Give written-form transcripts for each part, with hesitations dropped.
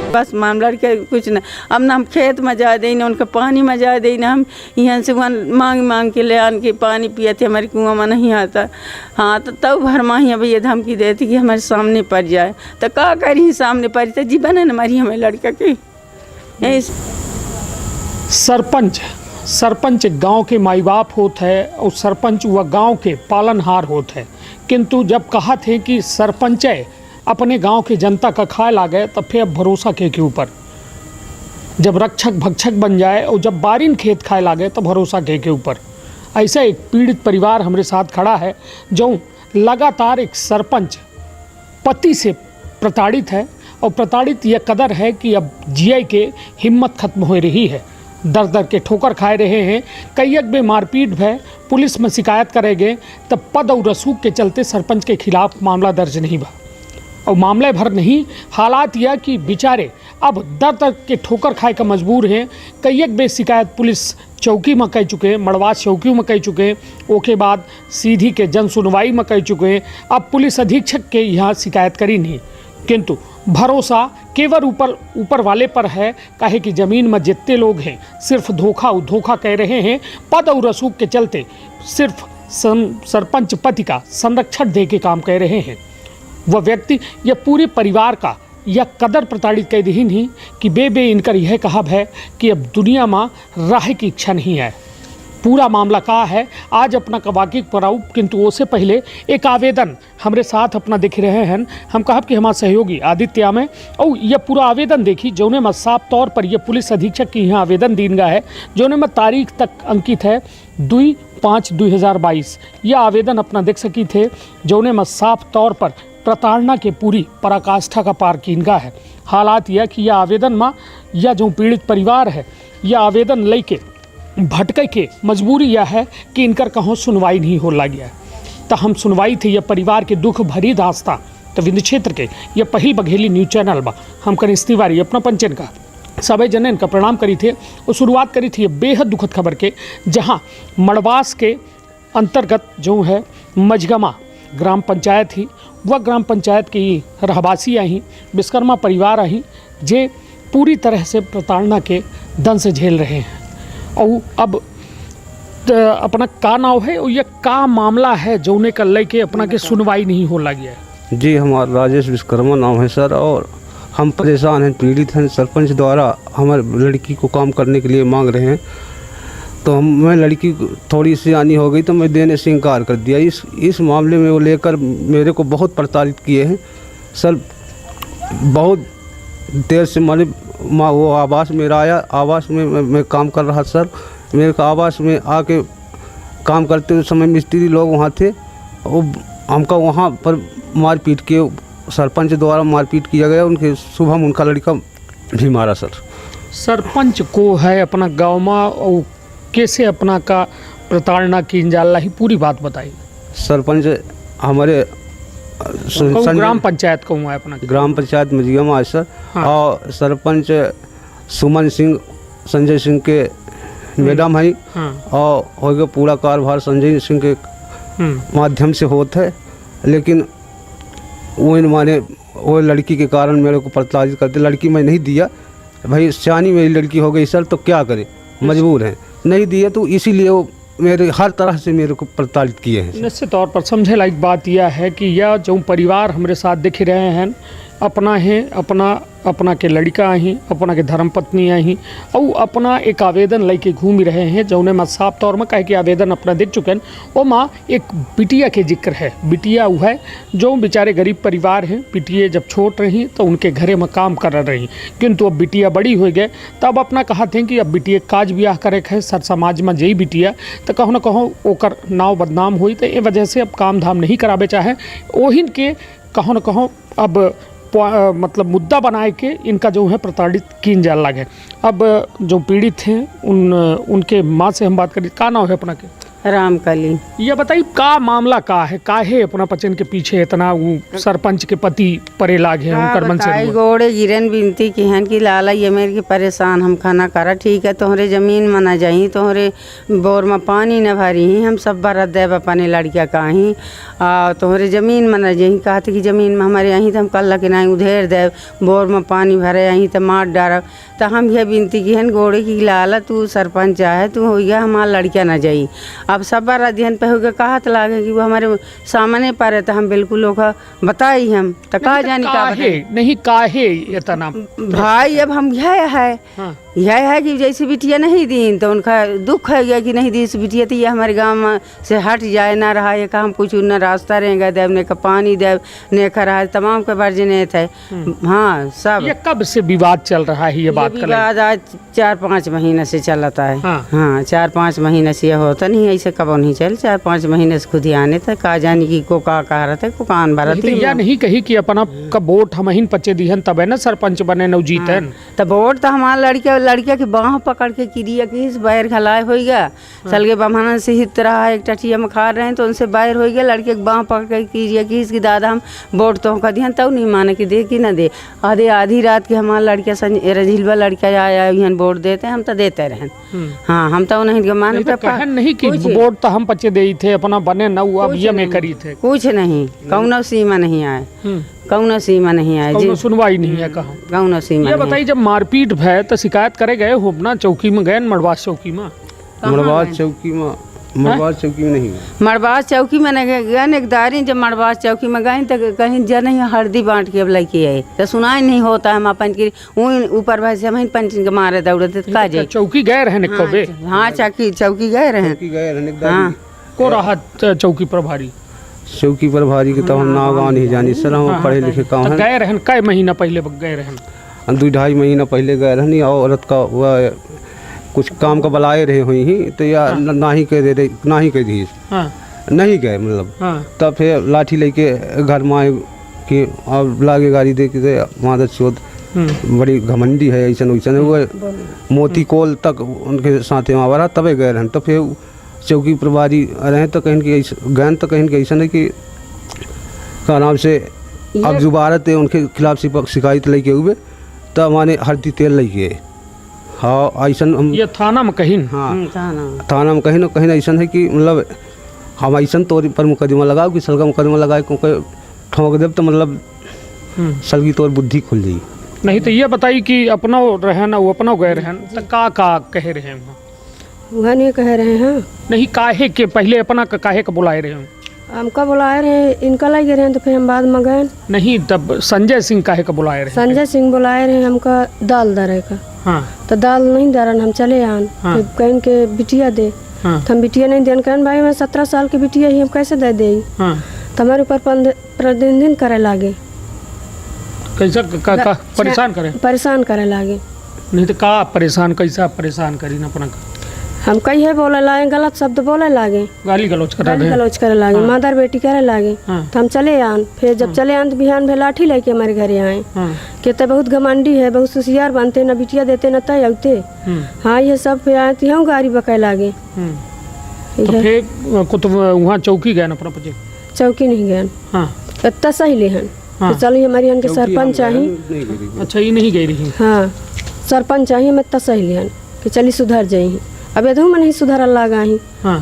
बस मामला के कुछ न अब ना हम खेत में जा दे ना उनका पानी में जा दे ना हम यहाँ से वहाँ मांग मांग के ले आन के पानी पिए थे हमारे कुआं में नहीं आता। हाँ तो तब भर माही भैया धमकी देती कि हमारे सामने पड़ जाए तो का करी सामने पड़ी तो जीवन है हमारी हमें लड़का की। सरपंच गांव के माई बाप होते है और सरपंच वह गांव के पालनहार होते है, किंतु जब कहा थे कि सरपंच अपने गांव की जनता का खाए ला गए तब फिर अब भरोसा के ऊपर, जब रक्षक भक्षक बन जाए और जब बारिन खेत खाए ला गए तब भरोसा के ऊपर। ऐसा एक पीड़ित परिवार हमारे साथ खड़ा है जो लगातार एक सरपंच पति से प्रताड़ित है और प्रताड़ित यह कदर है कि अब जिए के हिम्मत खत्म हो रही है, दर दर के ठोकर खाए रहे हैं। कई एक में मारपीट है, पुलिस में शिकायत करेंगे तब पद और रसूख के चलते सरपंच के खिलाफ मामला दर्ज नहीं हुआ और मामले भर नहीं। हालात यह कि बेचारे अब दर दर के ठोकर खाए का मजबूर हैं। कई एक बे शिकायत पुलिस चौकी में कह चुके हैं, मड़वास चौकी में कह चुके हैं, ओके बाद सीधी के जन सुनवाई में कह चुके हैं। अब पुलिस अधीक्षक के यहाँ शिकायत करी नहीं, किंतु भरोसा केवल ऊपर वाले पर है। काहे कि ज़मीन में जितने लोग हैं सिर्फ धोखा कह रहे हैं। पद और रसूख के चलते सिर्फ सरपंच पति का संरक्षण दे के काम कह रहे हैं। वह व्यक्ति यह पूरे परिवार का यह कदर प्रताड़ित कह दी नहीं कि बे इनकर यह कहा है कि अब दुनिया में राह की इच्छा नहीं है। पूरा मामला का है आज अपना कवाकी पर आऊ, किंतु उससे पहले एक आवेदन हमारे साथ अपना देख रहे हैं। हम कहब कि हमारे सहयोगी आदित्य में और यह पूरा आवेदन देखी जोने में साफ तौर पर यह पुलिस अधीक्षक की यहाँ आवेदन दीन गया है, जोने में तारीख तक अंकित है 2/5/2022। यह आवेदन अपना देख सकी थे जोने में साफ तौर पर प्रताड़ना के पूरी पराकाष्ठा का पार कीनगा है। हालात यह कि यह आवेदन में यह जो पीड़ित परिवार है यह आवेदन लेके भटके के मजबूरी यह है कि इनकर कहीं सुनवाई नहीं हो लगी है। तो हम सुनवाई थी यह परिवार के दुख भरी दास्ता तो विंध्य क्षेत्र के यह पहल बघेली न्यूज चैनल में हम कनिष्ठ तिवारी अपना पंचन का सभी जन इनका प्रणाम करी थे और शुरुआत करी थी बेहद दुखद खबर के, जहाँ मड़वास के अंतर्गत जो है मझगमा ग्राम पंचायत ही वह ग्राम पंचायत की रहवासी आई विश्वकर्मा परिवार आई जे पूरी तरह से प्रताड़ना के दंश झेल रहे हैं। और अब अपना का नाव है और यह का मामला है जोने का लेके अपना के सुनवाई नहीं हो लगी है। जी हमारा राजेश विश्वकर्मा नाम है सर, और हम परेशान हैं, पीड़ित हैं। सरपंच द्वारा हमारे लड़की को काम करने के लिए मांग रहे हैं, तो मैं लड़की थोड़ी सी आनी हो गई तो मैं देने से इनकार कर दिया। इस मामले में वो लेकर मेरे को बहुत प्रताड़ित किए हैं सर। बहुत देर से वो आवास मेरा आया, आवास में मैं काम कर रहा सर। मेरे को आवास में आके काम करते हुए समय मिस्त्री लोग वहाँ थे, वो हमका वहाँ पर मारपीट किए, सरपंच द्वारा मारपीट किया गया। उनके सुबह उनका लड़का भी मारा सर। सरपंच को है अपना गाँव में और कैसे अपना का प्रताड़ना की जाला ही पूरी बात बताई। सरपंच हमारे ग्राम पंचायत को हुआ है अपना ग्राम पंचायत मझगमा है सर। हाँ। और सरपंच सुमन सिंह संजय सिंह के मैडम है। हाँ। और हो गया पूरा कार्यभार संजय सिंह के माध्यम से होता है, लेकिन वो लड़की के कारण मेरे को प्रताड़ित करते। लड़की मैं नहीं दिया भाई, सियानी मेरी लड़की हो गई सर, तो क्या करें, मजबूर हैं, नहीं दिया तो इसीलिए वो मेरे हर तरह से मेरे को प्रताड़ित किए हैं। निश्चित तौर पर समझे लायक बात यह है कि यह जो परिवार हमारे साथ दिख रहे हैं अपना है, अपना के लड़का ही, अपना के धर्मपत्नी ही और अपना एक आवेदन लेके घूम रहे हैं जौने में साफ तौर में कहे कि आवेदन अपना देख चुके हैं। वो माँ एक बिटिया के जिक्र है, बिटिया वो है जो बेचारे गरीब परिवार हैं। बिटिया जब छोट रही तो उनके घरे में काम कर रही, किंतु अब बिटिया बड़ी हो गए तब अपना कहा थे कि अब बिटिया काज ब्याह करे है सर समाज में जई बिटिया तो कहूँ ना कहूँ ओकर नाव बदनाम हुई, तो ये वजह से अब काम धाम नहीं करावे चाहे ओहिन के कहूँ ना कहूँ अब मतलब मुद्दा बनाए के इनका जो है प्रताड़ित किन जाल लगे। अब जो पीड़ित हैं उनके माँ से हम बात करें, का नाम है अपना के? रामकली। ये बताइए का मामला का है, काहे अपना पचन के पीछे इतना वो सरपंच के पति परे लागे हैं उनकर मन से हुआ? गोड़े गिरन बिनती की हन कि लाला ये मेरे की परेशान हम खाना करा ठीक है तोहरे जमीन में न जाई तोहरे बोर में पानी न भरी ही हम सब बरत देव अपने लड़किया काही तोहरे जमीन में न जाई कहते कि जमीन में हमारे यहीं तो हम कल के नहीं उधेर देव बोर में पानी भरे यहीं तो मार डार तो हम यह बिनती की हन गोड़े की लाला तू सरपंच है तू हो गया हमारा लड़किया न जाई अब सब बार अध्ययन पे हो गया कहत लागे कि वो हमारे सामने पर है तो हम बिल्कुल लोग बताई हम तो कहा जानी काहे नहीं काहे इतना भाई अब हम यह है हाँ। यह है कि जैसे बिटिया नहीं दी तो उनका दुख है गया कि नहीं दी इस बिटिया तो ये हमारे गांव में से हट जाए ना रहा ये काम कुछ न रास्ता रहेगा देव ने का पानी देव ने का रहा तमाम के वर्जने थे। हाँ सब ये कब से विवाद चल रहा है ये बात का? विवाद आज 4-5 महीने से चलता है। हाँ। हाँ 4-5 महीने से यह होता नहीं ऐसे कब नहीं चल 4-5 महीने से खुद ही आने तक कहा जानी की को का कह रहा था को कान भरत या नहीं कही कि अपना का वोट हम ही पचे दिहन तब है ना सरपंच बने न जीतन। तो वोट तो हमारा लड़किया की बाह पकड़ के किरिया किस बैर खलाए हो गया चल के बमहाना से हित रहा है एक टटिया में खा रहे हैं तो उनसे बैर हो गया लड़के की बाह पकड़ के किरिया किस की दादा हम वोट तो का दिहन तब नहीं माने कि दे कि ना दे आधी रात के हमारा लड़किया रझिलवा लड़किया आया वोट देते हम तो देते रहे। हाँ हम तो नहीं माने नहीं कि वोट तो हम पचे दे थे अपना बने न अब ये में करी थे कुछ नहीं कौनो सीमा नहीं आए कौनो सीमा नहीं आए कौनो सुनवाई नहीं है कहा कौनो सीमा। ये बताइए जब मारपीट भय तो शिकायत करे गए हो ना चौकी में गए मड़वास चौकी में? मड़वास चौकी में नहीं मड़वास चौकी में गए एक दारी जब मड़वास चौकी में गए तो कहीं जन हल्दी बांट के अब लेके आए तो सुनाई नहीं होता हम अपन की ऊपर भाई से हम पंच के मारे दौड़ते का जाए चौकी गए रहे कबे? हाँ चौकी गए रहे। हाँ को रहा चौकी प्रभारी के तो हम नाव गाँव नहीं जानी सर हम पढ़े लिखे काम गए रहन कई महीना पहले गए रहन 2-2.5 महीना पहले गए रहनी और औरत का वह कुछ काम का बुलाए रहे हुई ही तो या ना ही कह दे ना ही कह दी नहीं गए मतलब तब फिर लाठी लेके घर में आए कि अब लागे गाड़ी दे के वहाँ चौथ बड़ी घमंडी है ऐसा वैसा वो मोती कोल तक उनके साथ वहाँ रहा तबे गए रहन तो फिर चौकी प्रभारी रहे तो कहीं कि गए तो कहीं कि ऐसा नहीं कि का नाम से अब दोबारा थे उनके खिलाफ शिकायत लेके हुए तब हमारे हल्दी तेल लेके हाँ ऐसा हम ये थाना में कहीं हाँ थाना में कहीं ना कहीं ऐसा है कि मतलब हम ऐसा तौर पर मुकदमा लगाओ कि सलगा मुकदमा लगाए क्योंकि ठोंक दे तो मतलब सलगी तौर बुद्धि खुल जाई। नहीं तो ये बताइए कि अपना रहन वो अपना गए रहन तो का कह रहे हैं वह नहीं कह रहे हैं नहीं काहे के पहले अपना काहे का बुलाए रहे हैं हमका बुलाए रहे इनका लगे रहे तो फिर हम बाद में गए नहीं तब संजय सिंह काहे का बुलाए रहे? संजय सिंह बुलाए रहे हमका दाल दरे का। हाँ तो दाल नहीं दरन हम चले आन। हाँ। कहीं के बिटिया दे। हाँ। तो हम बिटिया नहीं देन कहन भाई मैं 17 साल की बिटिया ही हम कैसे दे दे। हाँ। तो हमारे ऊपर प्रतिदिन करे लागे कैसा परेशान करे लागे नहीं तो का परेशान कैसा परेशान करी न अपना हम कही बोले लागे गलत शब्द बोले लागे गाली गलौज करे लागे। हाँ। मादर बेटी करे लागे। हाँ। तो हम चले आन फिर जब चले आन तो बिहान भे लाठी लेके हमारे घरे आए। हाँ। कहते बहुत घमंडी है बहुत सुसियार बनते न बिटिया देते न तय आते। हाँ ये सब फिर आए तो हम गाड़ी बकाए लागे तो फिर वहाँ चौकी गए अपना पचे चौकी नहीं गए। हाँ इतना सही लेहन तो चलिए हमारे यहाँ के सरपंच चाहिए। अच्छा ये नहीं गई रही? हाँ सरपंच चाहिए मैं इतना सही लेहन कि चली सुधर जाई अब यदि में नहीं सुधार लगा ही। हाँ।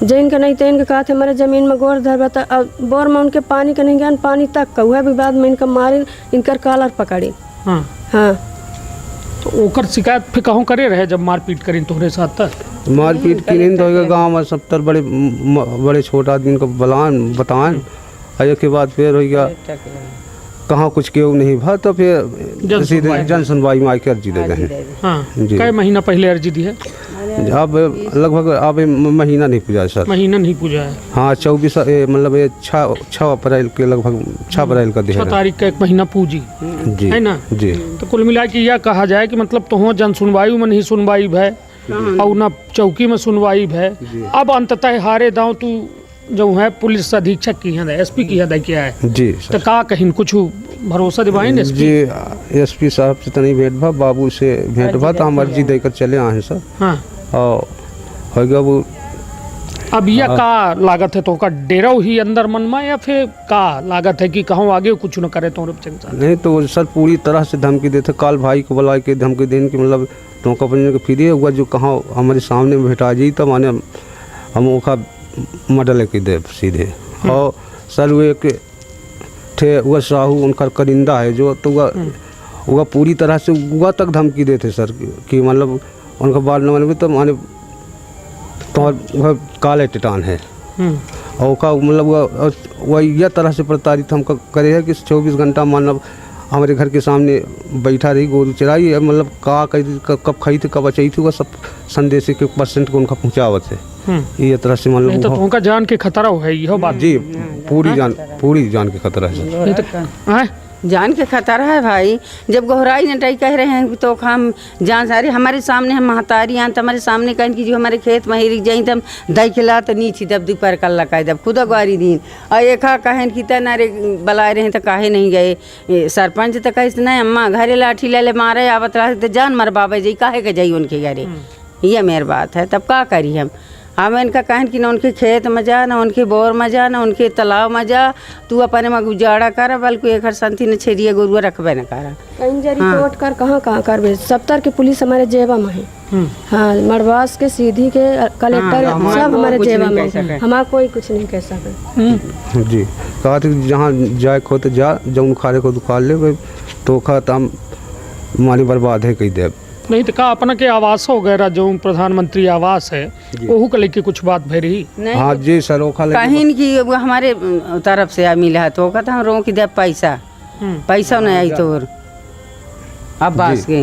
जैन के नहीं तेन के कहा थे हमारे जमीन में गोर धर बता अब बोर में उनके पानी के नहीं ज्ञान पानी तक का हुआ भी बाद में इनका मारे इनकर कालर पकड़ी। हाँ। हाँ तो ओकर शिकायत फिर कहूँ करे रहे जब मारपीट करी तोहरे साथ तक मारपीट की नहीं तो गाँव में 70 बड़े छोटे आदमी को बताएं आए के बाद फिर हो गया कहाँ कुछ क्यों नहीं भा तो फिर सीधे जन सुनवाई में आके अर्जी दे रहे हैं। कई महीना पहले अर्जी दी है? अब लगभग अब महीना नहीं पूजा सर महीना नहीं पूजा है। हाँ 24 मतलब 6 अप्रैल के लगभग 6 अप्रैल का 6 तारीख का 1 महीना पूजी जी है ना जी। तो कुल मिला के यह कहा जाए कि मतलब तो जन सुनवाई में नहीं सुनवाई भय और न चौकी में सुनवाई भय अब अंततः हारे दाव तू जो है पुलिस अधीक्षक की है एसपी की है क्या है जी तो का कहीं कुछ भरोसा दिवाई ने जी एसपी साहब से तो नहीं भेंट भा बाबू से भेंट भा तो हम अर्जी देकर चले आए सर। हाँ और हो गया वो अब यह का लागत है तो का डेरा ही अंदर मन में या फिर का लागत है कि कहूँ आगे कुछ न करे तो नहीं तो सर पूरी तरह से धमकी देते, काल भाई को बुला के धमकी देने की मतलब तो कंपनी के फिर हुआ जो कहाँ हमारे सामने बैठा जी तब माने हम ओका मडल के दे सीधे। और सर वो एक थे वह साहू उनका करिंदा है जो तो वह पूरी तरह से वह तक धमकी देते सर कि मतलब उनका बाल न बने तो माने तो वह काले टिटान है और का मतलब वह यह तरह से प्रताड़ित हम करे है कि 24 घंटा मानव हमारे घर के सामने बैठा रही गोरू चराई मतलब कब खाई थी कब बचाई थी वह सब संदेश के % को उनका पहुँचावत है। ये तरह से मतलब तो उनका जान के खतरा है यह बात जी पूरी जान के खतरा है सर। जान के खतरा है भाई। जब गोहराई नटाई कह रहे हैं तो हम जान सारे हमारे सामने हम महतारी आन हमारे सामने कहें कि जो हमारे खेत में हिरिक जाई तम दई खिला तो नीची दब दोपहर कल का दब खुदा ग्वारी दिन और एक कहें कि तनारे बुलाए रहे तो काहे नहीं गए सरपंच तो कहे नहीं अम्मा घरे लाठी ले ले मारे आवत रहा तो जान मरबाबे जी काहे के जाई उनके घरे। ये मेरी बात है। तब का करी हम इनका कहन कि न उनके खेत में जा न उनके बोर में जा न उनके तालाब में जा तू अपने में गुजारा कर बल्कि एक संथी न छेड़िए गुरुआ रखबे न कर कहीं जा रिपोर्ट कर कहाँ करबे। 70 के पुलिस हमारे जेबा में है। हाँ मरवास के सीधी के कलेक्टर सब हमारे जेबा में, हमारा कोई कुछ नहीं कह सके जी। कहा था जहाँ जाए खो तो जा जब खारे को दुकान ले तो खा तम माली बर्बाद है कई देव नहीं तो का अपना के आवास वगैरह जो प्रधानमंत्री आवास है वहू के लेके कुछ बात भरी ही। हाँ जी सर वो कहीं की वो हमारे तरफ से मिला तो कहता हम रोक दे पैसा नहीं आई तो अब बास के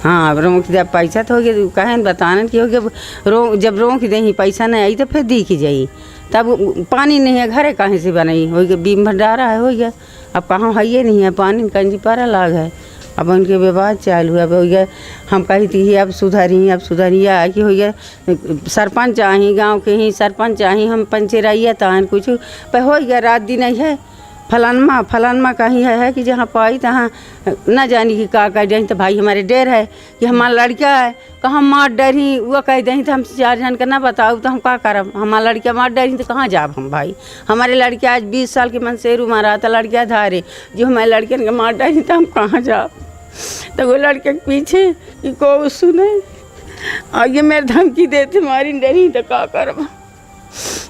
हाँ अब रोक दे पैसा तो हो गया कहें बताने की हो गया जब रोक दे ही पैसा नहीं आई तो फिर दी की जाई तब पानी नहीं है घरे कहीं से बनाई हो गया बीम भंडारा है हो गया अब कहाँ है ये नहीं है पानी कंजी पारा लाग है। अब उनके विवाद चालू है। अब हो गया हम कही थी अब सुधरिया कि हो गया सरपंच आही गांव के ही सरपंच आही हम पंचेराइया तान कुछ पर हो गया रात दिन है फलानमा कहीं है कि जहाँ पाई तहाँ न जानी कि का कह दही तो भाई हमारे डर है कि हमारा लड़का है कहाँ मार डर ही वह कह दही तो हम 4 जन का ना बताओ तो हम का करब हमारा लड़का मार डर ही तो कहाँ जाब हम भाई हमारे लड़के आज 20 साल के मन शेरू मारा था लड़का धारे जो हमारे लड़के ने मार डर ही तो हम कहाँ जाब। तो वो लड़के के पीछे कि को सुने और ये मेरे धमकी देते मारी डरी तो का करब।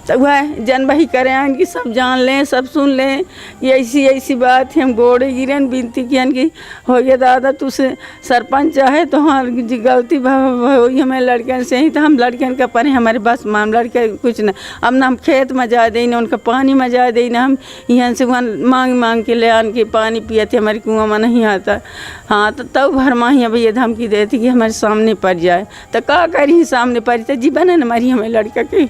तो वह जनबही करें इनकी सब जान लें सब सुन लें ये ऐसी बात है। हम गोड़े गिरन विनती कियन कि हो गया दादा तुझसे सरपंच चाहे तो हाँ गलती हुई हमें लड़कियन से ही तो हम लड़कियन का पढ़े हमारे बस माम लड़के कुछ न अब ना हम खेत में जा दे ना उनका पानी में जा दे ना हम यहाँ से वहाँ मांग के ले आन के पानी पिए थे हमारे कुआं में नहीं आता। हाँ तो तब भरमा ही अब ये धमकी देती कि हमारे सामने पड़ जाए तो का करी सामने पड़ी तो जीवन है हमारी हमें लड़का की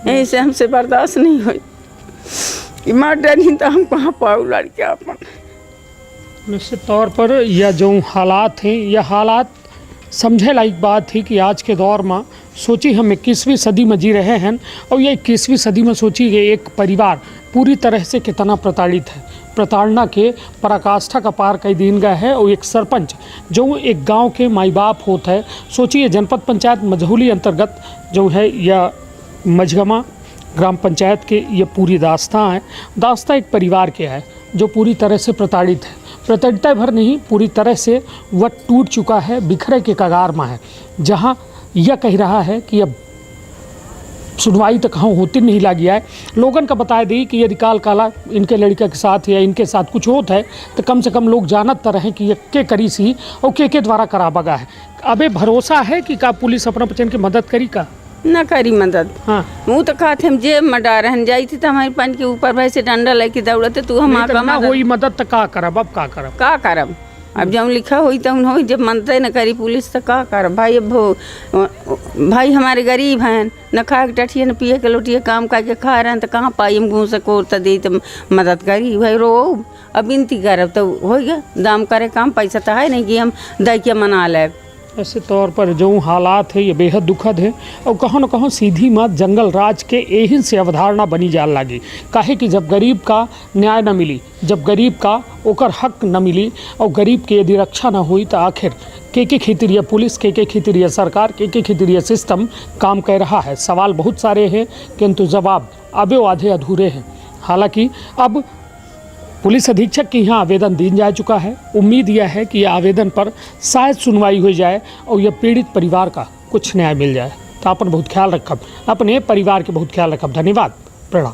ऐसे हमसे बर्दाश्त नहीं हुई मार डरी तो हम कहाँ पाओ लड़का अपन। निश्चित तौर पर यह जो हालात हैं यह हालात समझे लायक बात थी कि आज के दौर में सोची हम 21वीं सदी में जी रहे हैं और ये 21वीं सदी में सोची कि एक परिवार पूरी तरह से कितना प्रताड़ित है प्रताड़ना के पराकाष्ठा का पार कई दिन गए है और एक सरपंच जो एक गांव के माई बाप होता है। सोचिए जनपद पंचायत मझौली अंतर्गत जो है यह मझगमा ग्राम पंचायत के ये पूरी दास्ता एक परिवार के है जो पूरी तरह से प्रताड़ित है। प्रताड़िता भर नहीं पूरी तरह से वह टूट चुका है बिखरे के कगार में है जहाँ यह कह रहा है कि अब सुनवाई तो कहाँ होती नहीं लगी है। लोगन का बता दी कि यदि काला इनके लड़के के साथ या इनके साथ कुछ होता है तो कम से कम लोग जानत तो रहें कि ये के करी सी और के द्वारा करा बगा है। अबे भरोसा है कि का पुलिस अपना बच्चन की मदद करी का न करी मदद। हाँ वो तो कहते हम जेब में डाल रहन जाई थी तो हमारे पान के ऊपर भाई से डंडा लेके दौड़ते तू हम होई मदद तो का करब अब का करब अब जब लिखा हुई तो हो जब मनते न करी पुलिस तो का करब भाई। अब भाई हमारे गरीब हैं न खा के टठिए न पिए के लोटिए काम करके खा रहे हैं तो कहाँ पाई हम घूस को तो दी तो मदद करी भाई रो अब विनती करब तो हो गया दाम करे काम पैसा तो है नहीं कि हम दे के मना ले। ऐसे तौर पर जो हालात है ये बेहद दुखद है और कहाँ न कहाँ सीधी मत जंगल राज के एहिन से अवधारणा बनी जान लगी काहे कि जब गरीब का न्याय न मिली जब गरीब का ओकर हक न मिली और गरीब के यदि रक्षा न हुई तो आखिर के खितरिया पुलिस, के खितरिया सरकार, के खितरिया सिस्टम काम कर रहा है। सवाल बहुत सारे हैं किंतु जवाब अभी आधे अधूरे हैं। हालांकि अब पुलिस अधीक्षक के यहाँ आवेदन दिया जा चुका है। उम्मीद यह है कि यह आवेदन पर शायद सुनवाई हो जाए और यह पीड़ित परिवार का कुछ न्याय मिल जाए। तो अपन बहुत ख्याल रखब, अपने परिवार के बहुत ख्याल रखब। धन्यवाद, प्रणाम।